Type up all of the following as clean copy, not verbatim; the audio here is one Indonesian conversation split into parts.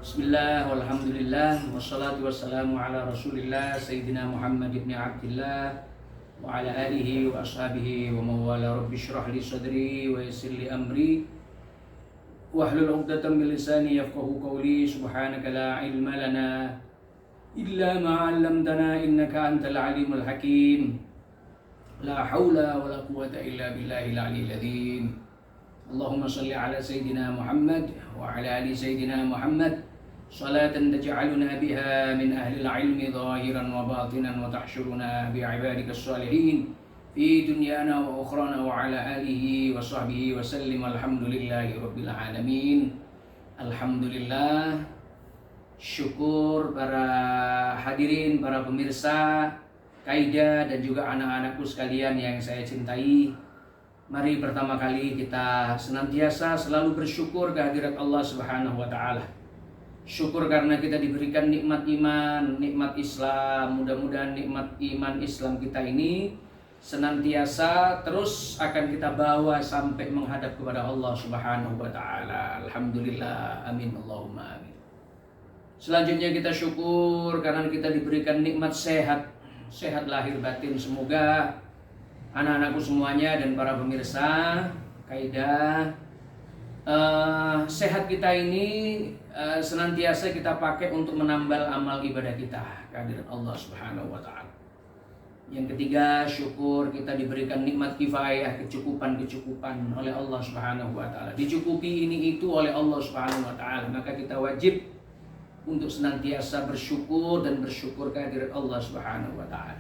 Bismillah, walhamdulillah, wassalatu wassalamu ala rasulillah Sayyidina Muhammad ibn Abdillah wa ala alihi wa ashabihi wa mawala. Rabbi syrah li sadri wa yassir li amri wahlul 'uqdatam min lisani yafqahu qawli. Subhanaka la ilma lana illa ma 'allamtana innaka antal alimul hakim. La haula wa la quwwata illa billahil aliyyil azim. Allahumma salli ala Sayyidina Muhammad wa ala ali Sayyidina Muhammad salatan taj'aluna biha min ahli al-ilmi zahiran wa batinan wa tahsyuruna bi'ibadika as-salihin fi dunyana wa ukhrana wa ala alihi wa sahbihi wa sallim. Alhamdulillahi rabbil alamin. Alhamdulillah, syukur para hadirin, para pemirsa Kaidah dan juga anak-anakku sekalian yang saya cintai. Mari pertama kali kita senantiasa selalu bersyukur kehadirat Allah Subhanahu wa taala. Syukur karena kita diberikan nikmat iman, nikmat Islam. Mudah-mudahan nikmat iman Islam kita ini senantiasa terus akan kita bawa sampai menghadap kepada Allah Subhanahu wa taala. Alhamdulillah, amin Allahumma amin. Selanjutnya kita syukur karena kita diberikan nikmat sehat, sehat lahir batin. Semoga anak-anakku semuanya dan para pemirsa Kaidah, sehat kita ini senantiasa kita pakai untuk menambal amal ibadah kita kehadirat Allah Subhanahu wa taala. Yang ketiga, syukur kita diberikan nikmat kifayah, kecukupan oleh Allah Subhanahu wa taala. Dicukupi ini itu oleh Allah Subhanahu wa taala, maka kita wajib untuk senantiasa bersyukur dan bersyukur kehadirat Allah Subhanahu wa taala.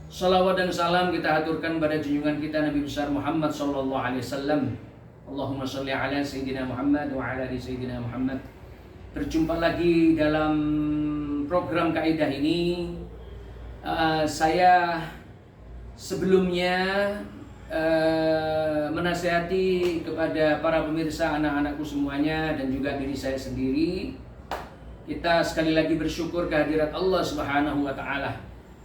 Salawat dan salam kita haturkan pada junjungan kita Nabi besar Muhammad sallallahu alaihi wasallam. Allahumma sholli ala Sayyidina Muhammad wa ala ali Sayyidina Muhammad. Berjumpa lagi dalam program Kaidah ini. Saya sebelumnya menasihati kepada para pemirsa, anak-anakku semuanya dan juga diri saya sendiri. Kita sekali lagi bersyukur kehadirat Allah Subhanahu wa taala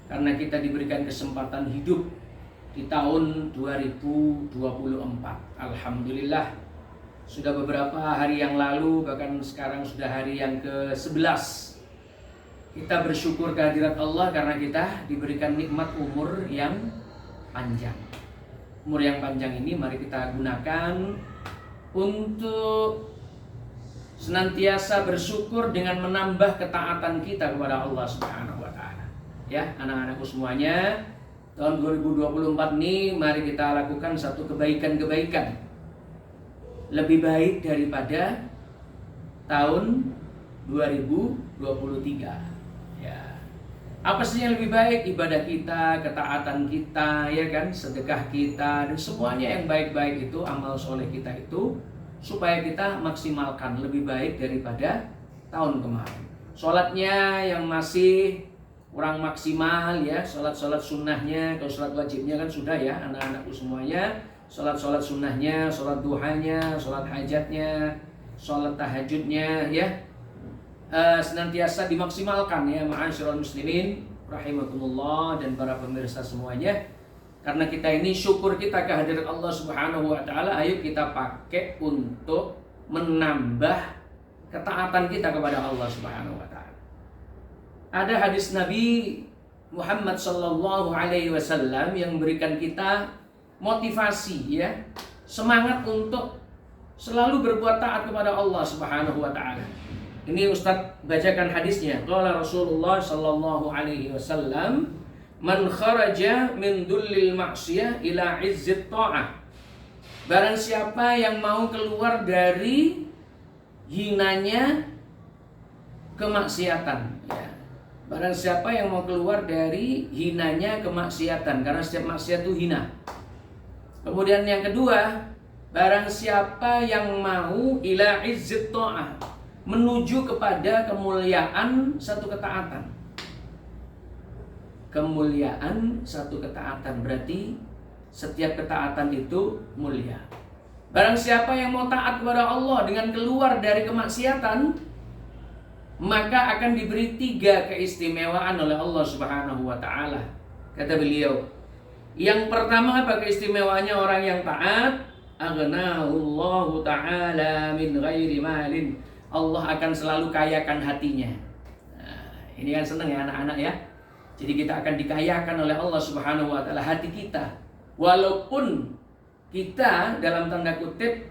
karena kita diberikan kesempatan hidup di tahun 2024. Alhamdulillah, sudah beberapa hari yang lalu, bahkan sekarang sudah hari yang ke-11. Kita bersyukur kehadirat Allah karena kita diberikan nikmat umur yang panjang. Umur yang panjang ini mari kita gunakan untuk senantiasa bersyukur dengan menambah ketaatan kita kepada Allah Subhanahu wa taala. Ya, anak-anakku semuanya, tahun 2024 ini mari kita lakukan satu kebaikan-kebaikan lebih baik daripada tahun 2023. Ya. Apa sih yang lebih baik? Ibadah kita, ketaatan kita, ya kan, sedekah kita, dan semuanya yang baik-baik itu, amal soleh kita itu, supaya kita maksimalkan lebih baik daripada tahun kemarin. Sholatnya yang masih kurang maksimal, ya, sholat sunnahnya. Kalau sholat wajibnya kan sudah, ya, anak-anakku semuanya. Sholat sunnahnya, sholat duhanya, sholat hajatnya, sholat tahajudnya, ya, senantiasa dimaksimalkan, ya, ma'asyiral muslimin rahimakumullah dan para pemirsa semuanya. Karena kita ini syukur kita kehadirat Allah Subhanahu wa taala, ayo kita pakai untuk menambah ketaatan kita kepada Allah Subhanahu wa taala. Ada hadis Nabi Muhammad sallallahu alaihi wasallam yang memberikan kita motivasi, ya, semangat untuk selalu berbuat taat kepada Allah Subhanahu wa taala. Ini Ustaz bacakan hadisnya. Qala Rasulullah sallallahu alaihi wasallam, "Man kharaja min dullil ma'siyah ila izzit ta'ah." Barang siapa yang mau keluar dari hinanya kemaksiatan, ya. Barang siapa yang mau keluar dari hinanya kemaksiatan, karena setiap maksiat itu hina. Kemudian yang kedua, barang siapa yang mau ila izzit ta'ah, menuju kepada kemuliaan satu ketaatan. Kemuliaan satu ketaatan berarti setiap ketaatan itu mulia. Barang siapa yang mau taat kepada Allah dengan keluar dari kemaksiatan, maka akan diberi 3 keistimewaan oleh Allah Subhanahu wa taala. Kata beliau, yang pertama apa keistimewaannya orang yang taat? Aghnahullahu ta'ala min ghairi malin. Allah akan selalu kayakan hatinya. Nah, ini kan senang ya anak-anak ya. Jadi kita akan dikayakan oleh Allah Subhanahu wa taala hati kita. Walaupun kita dalam tanda kutip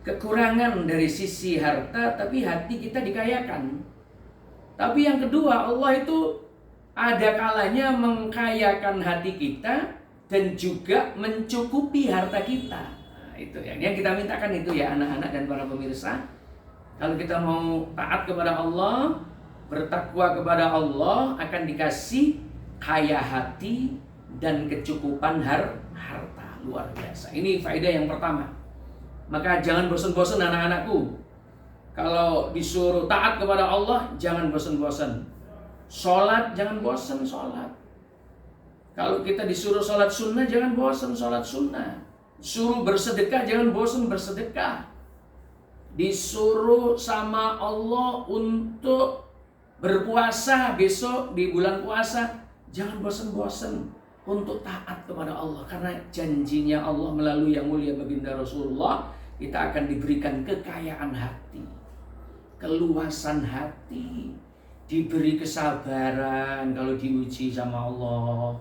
kekurangan dari sisi harta, tapi hati kita dikayakan. Tapi yang kedua, Allah itu ada kalanya mengkayakan hati kita dan juga mencukupi harta kita. Nah, itu yang kita mintakan itu ya anak-anak dan para pemirsa. Kalau kita mau taat kepada Allah, bertakwa kepada Allah, akan dikasih kaya hati dan kecukupan harta. Luar biasa. Ini faedah yang pertama. Maka jangan bosan-bosan anak-anakku. Kalau disuruh taat kepada Allah, jangan bosan-bosan. Sholat, jangan bosan sholat. Kalau kita disuruh sholat sunnah, jangan bosan sholat sunnah. Suruh bersedekah, jangan bosan bersedekah. Disuruh sama Allah untuk berpuasa besok di bulan puasa, jangan bosan-bosan untuk taat kepada Allah. Karena janjinya Allah melalui yang mulia baginda Rasulullah, kita akan diberikan kekayaan hati, keluasan hati, diberi kesabaran kalau diuji sama Allah.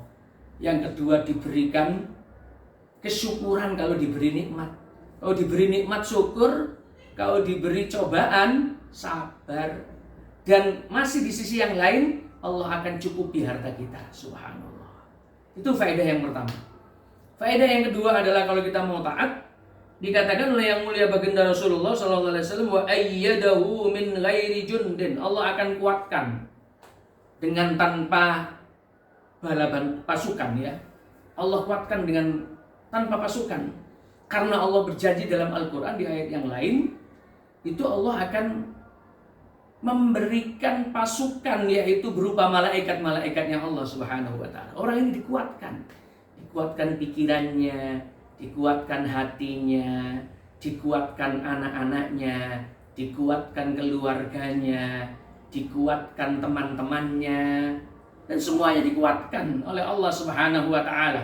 Yang kedua, diberikan kesyukuran kalau diberi nikmat. Kalau diberi nikmat syukur, kalau diberi cobaan sabar. Dan masih di sisi yang lain, Allah akan cukupi harta kita. Subhanallah. Itu faedah yang pertama. Faedah yang kedua adalah kalau kita mau taat, dikatakan oleh yang mulia baginda Rasulullah SAW, wa ayyadahu min ghairi jundin. Allah akan kuatkan dengan tanpa balaban pasukan ya. Allah kuatkan dengan tanpa pasukan. Karena Allah berjanji dalam Al-Quran di ayat yang lain, itu Allah akan memberikan pasukan, yaitu berupa malaikat-malaikatnya Allah Subhanahu wa taala. Orang ini dikuatkan pikirannya, dikuatkan hatinya, dikuatkan anak-anaknya, dikuatkan keluarganya, dikuatkan teman-temannya, dan semuanya dikuatkan oleh Allah Subhanahu wa taala.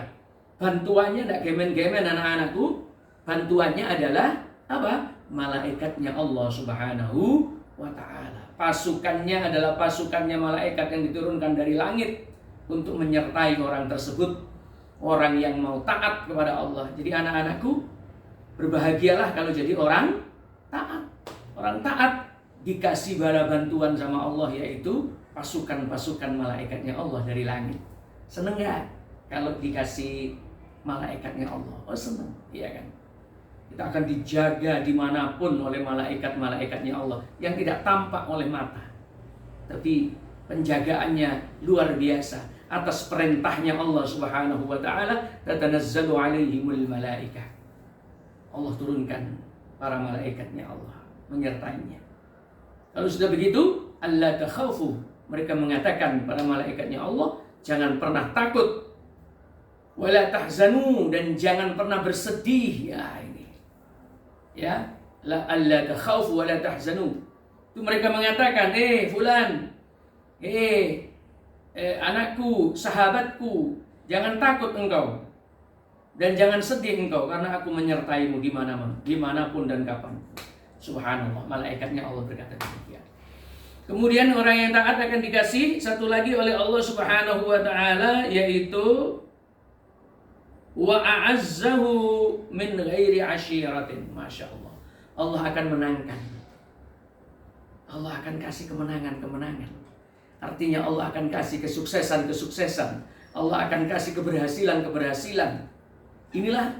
Bantuannya tidak gemen-gemen anak-anakku. Bantuannya adalah apa? Malaikatnya Allah Subhanahu wa ta'ala. Pasukannya adalah pasukannya malaikat yang diturunkan dari langit untuk menyertai orang tersebut, orang yang mau taat kepada Allah. Jadi anak-anakku, berbahagialah kalau jadi orang taat. Orang taat dikasih bala bantuan sama Allah, yaitu pasukan-pasukan malaikatnya Allah dari langit. Seneng gak kalau dikasih malaikatnya Allah? Oh seneng, iya kan? Kita akan dijaga dimanapun oleh malaikat-malaikatnya Allah yang tidak tampak oleh mata, tapi penjagaannya luar biasa. Atas perintahnya Allah Subhanahu wa ta'ala, tatanazzalu alaihimul malaikah. Allah turunkan para malaikatnya Allah menyertainya. Kalau sudah begitu, alla takhaufu. Mereka mengatakan para malaikatnya Allah, jangan pernah takut. Wala tahzanu, dan jangan pernah bersedih. Ya ini. Ya, la alla takhaufu wala tahzanu. Itu mereka mengatakan, fulan, anakku, sahabatku, jangan takut engkau dan jangan sedih engkau, karena aku menyertaimu dimanapun dan kapan. Subhanallah, malaikatnya Allah berkata demikian. Kemudian orang yang taat akan dikasih satu lagi oleh Allah Subhanahu wa ta'ala, yaitu wa a'azzahu min ghairi ashiratin. Masya Allah, Allah akan menangkan. Allah akan kasih kemenangan-kemenangan. Artinya Allah akan kasih kesuksesan-kesuksesan. Allah akan kasih keberhasilan-keberhasilan. Inilah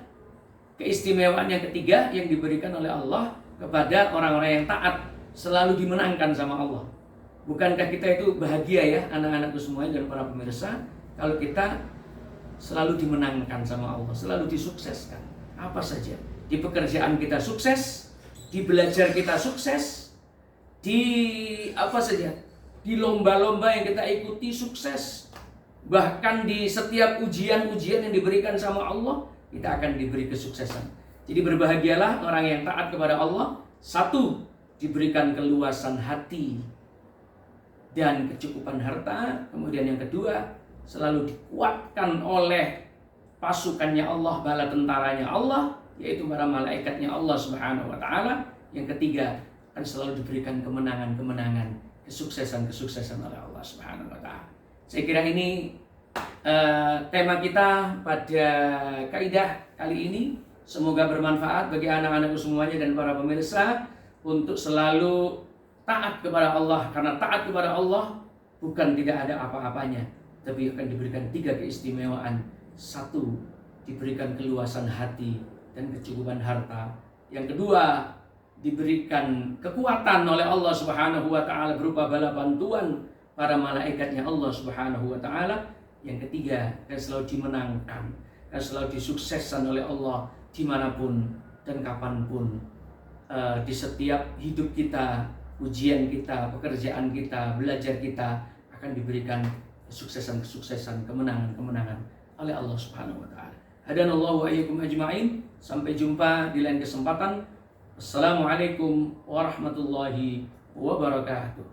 keistimewaan yang ketiga yang diberikan oleh Allah kepada orang-orang yang taat, selalu dimenangkan sama Allah. Bukankah kita itu bahagia ya anak-anakku semuanya dan para pemirsa, kalau kita selalu dimenangkan sama Allah, selalu disukseskan. Apa saja, di pekerjaan kita sukses, di belajar kita sukses, di apa saja, di lomba-lomba yang kita ikuti sukses. Bahkan di setiap ujian-ujian yang diberikan sama Allah, kita akan diberi kesuksesan. Jadi berbahagialah orang yang taat kepada Allah. Satu, diberikan keluasan hati dan kecukupan harta. Kemudian yang kedua, selalu dikuatkan oleh pasukannya Allah, bala tentaranya Allah, yaitu para malaikatnya Allah Subhanahu wa ta'ala. Yang ketiga, akan selalu diberikan kemenangan-kemenangan, kesuksesan-kesuksesan oleh Allah Subhanahu wa taala. Saya kira ini tema kita pada kaidah kali ini. Semoga bermanfaat bagi anak-anakku semuanya dan para pemirsa untuk selalu taat kepada Allah, karena taat kepada Allah bukan tidak ada apa-apanya, tapi akan diberikan 3 keistimewaan. 1, diberikan keluasan hati dan kecukupan harta. Yang kedua, diberikan kekuatan oleh Allah Subhanahu wa taala berupa bala bantuan para malaikatnya Allah Subhanahu wa taala. Yang ketiga, dan selalu dimenangkan dan selalu disukseskan oleh Allah dimanapun dan kapanpun, di setiap hidup kita, ujian kita, pekerjaan kita, belajar kita akan diberikan kesuksesan-kesuksesan, kemenangan-kemenangan oleh Allah Subhanahu wa taala. Hadanallahu wa iyyakum ajma'in. Sampai jumpa di lain kesempatan. Assalamualaikum warahmatullahi wabarakatuh.